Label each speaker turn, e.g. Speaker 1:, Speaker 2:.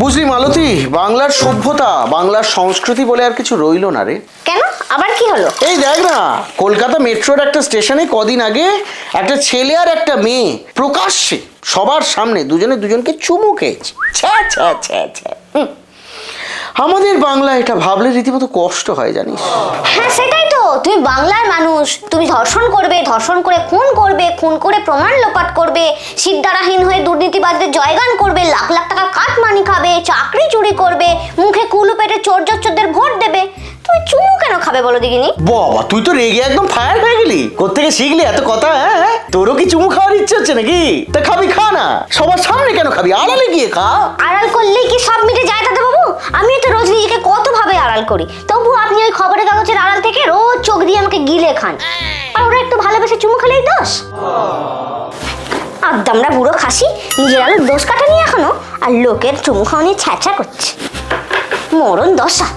Speaker 1: বুঝলি মালতী, বাংলার সভ্যতা, বাংলার সংস্কৃতি বলে আর কিছু রইল না রে।
Speaker 2: কেন, আবার কি হলো? এই
Speaker 1: দেখ না, কলকাতা মেট্রোর একটা স্টেশনে কদিন আগে একটা ছেলে আর একটা মেয়ে প্রকাশ্যে সবার সামনে দুজনে দুজনকে চুমু খেয়েছে। ছ্যা ছ্যা ছ্যা ছ্যা। আমাদের বাংলা এটা ভাবলে রীতিমতো কষ্ট হয় জানিস।
Speaker 2: হ্যাঁ সেটাই তো, তুমি বাংলার মানুষ, তুমি ধর্ষণ করবে, ধর্ষণ করে খুন করবে, খুন করে প্রমাণ লোপাট করবে, সিদ্ধারাহীন হয়ে দুর্নীতিবাদদের জয়গান করবে, লাখ লাখ টাকা কাটমানি খাবে, চাকরি চুরি করবে, মুখে কুলু পেটে চোরদের ভোট দেবে, তুমি চুমু কেন খাবে বলো দেখিনি?
Speaker 1: বাবা তুই তো রেগে একদম ফায়ার হয়ে গেলি, কোত্থেকে শিখলি এত কথা? হ্যাঁ, তোরও কি চুমু খাওয়ার ইচ্ছে হচ্ছে নাকি? তা খাবি, খা না, সবার সামনে কেন খাবি? আড়ালে গিয়ে খা।
Speaker 2: আড়াল করলেই কি সব মিটে যায় দাদা বাবু? আমি তো রোজ নিজেকে কত ভাবে আড়াল করি, তবু আপনি ওই খবরের কাগজের আড়াল থেকে রোজ চোখ দিয়ে আমাকে গিলে খান, আর ওরা একটু ভালোবেসে চুমু খেলেই দোষ? একদমরা বুড়ো খাসি, নিজের আলোর দোষ কাটানি এখনো, আর লোকের চুমু খাওয়া নিয়ে ছ্যাঁচা করছে, মরণ দশা।